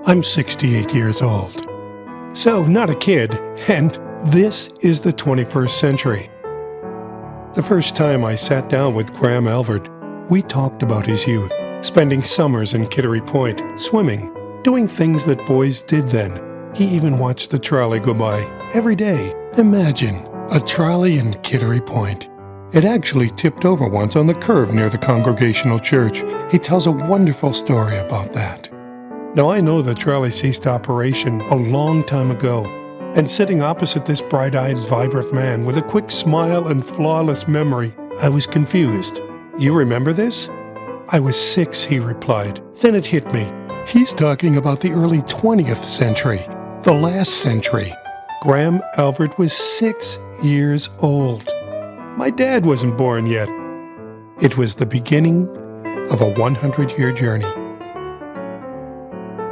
I'm 68 years old. So, not a kid, and this is the 21st century. The first time I sat down with Graham Alvord, we talked about his youth, spending summers in Kittery Point, swimming, doing things that boys did then. He even watched the trolley go by every day. Imagine a trolley in Kittery Point. It actually tipped over once on the curve near the Congregational Church. He tells a wonderful story about that. Now, I know the trolley ceased operation a long time ago, and sitting opposite this bright-eyed, vibrant man with a quick smile and flawless memory, I was confused. You remember this? I was 6, he replied. Then it hit me. He's talking about the early 20th century, the last century. Graham Alvord was 6 years old. My dad wasn't born yet. It was the beginning of a 100-year journey.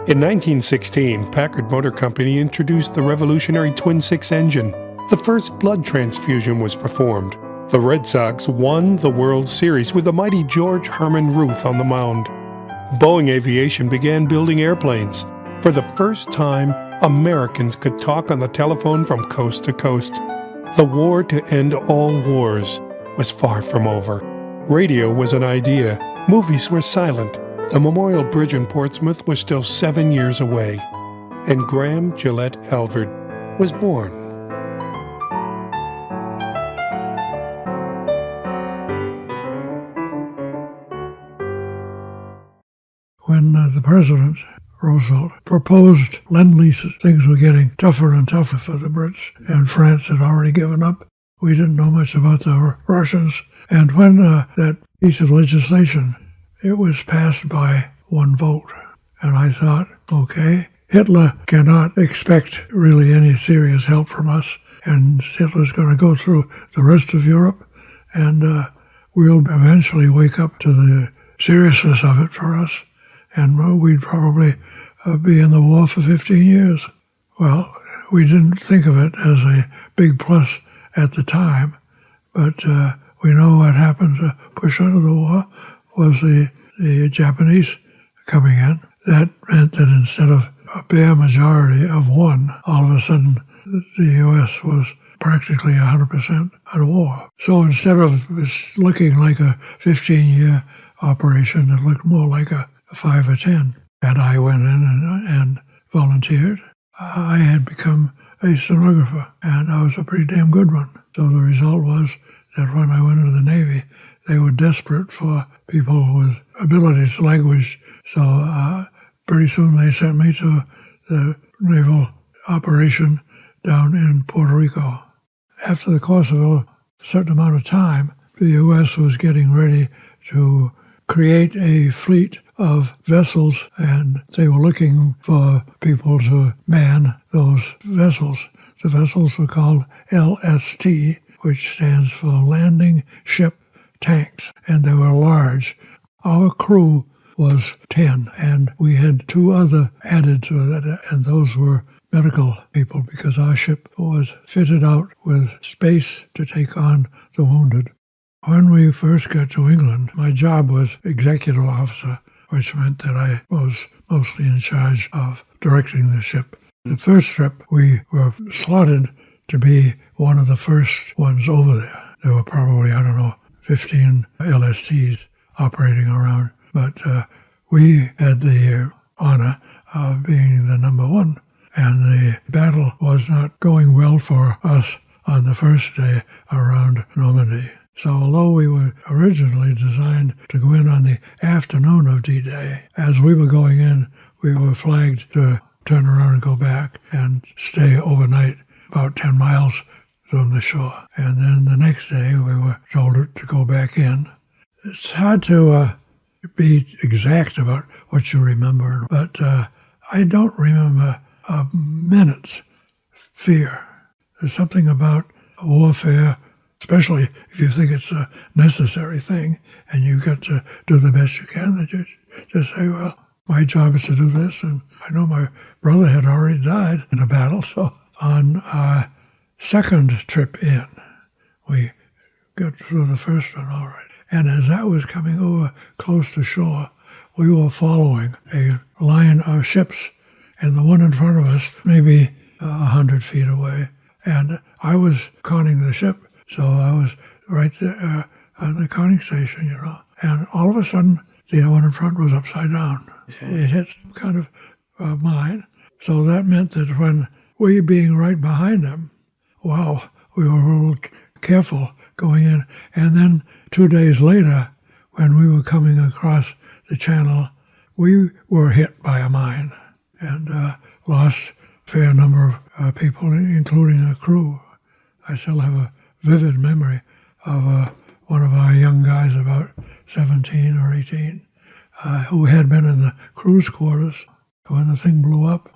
In 1916, Packard Motor Company introduced the revolutionary twin-six engine. The first blood transfusion was performed. The Red Sox won the World Series with the mighty George Herman Ruth on the mound. Boeing Aviation began building airplanes. For the first time, Americans could talk on the telephone from coast to coast. The war to end all wars was far from over. Radio was an idea. Movies were silent. The Memorial Bridge in Portsmouth was still 7 years away. And Graham Gillette Alvord was born. When the president, Roosevelt, proposed Lend-Lease, things were getting tougher and tougher for the Brits, and France had already given up. We didn't know much about the Russians. And when that piece of legislation, it was passed by one vote. And I thought, okay, Hitler cannot expect really any serious help from us, and Hitler's going to go through the rest of Europe, and we'll eventually wake up to the seriousness of it for us. And we'd probably be in the war for 15 years. Well, we didn't think of it as a big plus at the time, but we know what happened to push out of the war was the Japanese coming in. That meant that instead of a bare majority of one, all of a sudden the U.S. was practically 100% at war. So instead of looking like a 15-year operation, it looked more like a 5 or 10. And I went in and volunteered. I had become a stenographer, and I was a pretty damn good one. So the result was that when I went into the Navy, they were desperate for people with abilities, language. So pretty soon they sent me to the naval operation down in Puerto Rico. After the course of a certain amount of time, the U.S. was getting ready to create a fleet of vessels, and they were looking for people to man those vessels. The vessels were called LST, which stands for Landing Ship Tanks, and they were large. Our crew was 10, and we had 2 other added to that, and those were medical people, because our ship was fitted out with space to take on the wounded. When we first got to England, my job was Executive Officer, which meant that I was mostly in charge of directing the ship. The first trip, we were slotted to be one of the first ones over there. There were probably, 15 LSTs operating around, but we had the honor of being the number one, and the battle was not going well for us on the first day around Normandy. So although we were originally designed to go in on the afternoon of D-Day, as we were going in, we were flagged to turn around and go back and stay overnight about 10 miles from the shore. And then the next day we were told to go back in. It's hard to be exact about what you remember, but I don't remember a minute's fear. There's something about warfare, especially if you think it's a necessary thing and you've got to do the best you can, that you just say, well, my job is to do this. And I know my brother had already died in a battle, so on our second trip in, we got through the first one all right. And as that was coming over close to shore, we were following a line of ships and the one in front of us maybe 100 feet away. And I was conning the ship, so I was right there on the conning station, And all of a sudden, the one in front was upside down. It hit some kind of mine. So that meant that when we being right behind them, wow, we were a little careful going in. And then 2 days later, when we were coming across the channel, we were hit by a mine and lost a fair number of people, including a crew. I still have a vivid memory of one of our young guys, about 17 or 18, who had been in the crew's quarters when the thing blew up.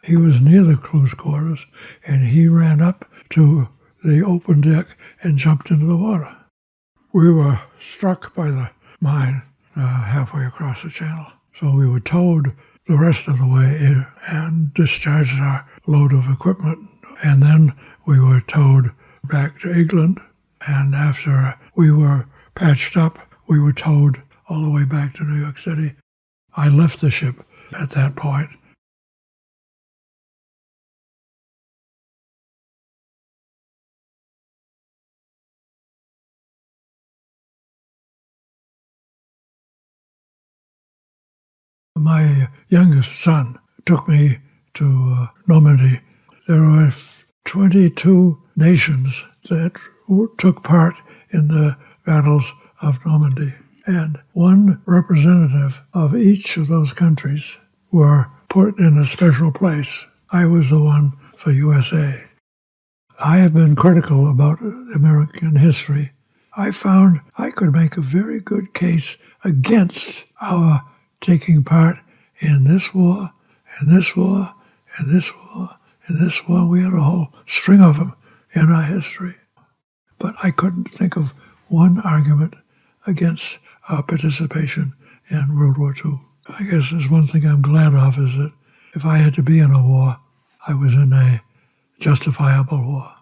He was near the crew's quarters, and he ran up to the open deck and jumped into the water. We were struck by the mine halfway across the channel, so we were towed the rest of the way in and discharged our load of equipment, and then we were towed back to England, and after we were patched up, we were towed all the way back to New York City. I left the ship at that point. My youngest son took me to Normandy. There were 22 nations that took part in the battles of Normandy, and one representative of each of those countries were put in a special place. I was the one for USA. I have been critical about American history. I found I could make a very good case against our taking part in this war, and this war, and this war, and this war. We had a whole string of them in our history. But I couldn't think of one argument against our participation in World War II. I guess there's one thing I'm glad of is that if I had to be in a war, I was in a justifiable war.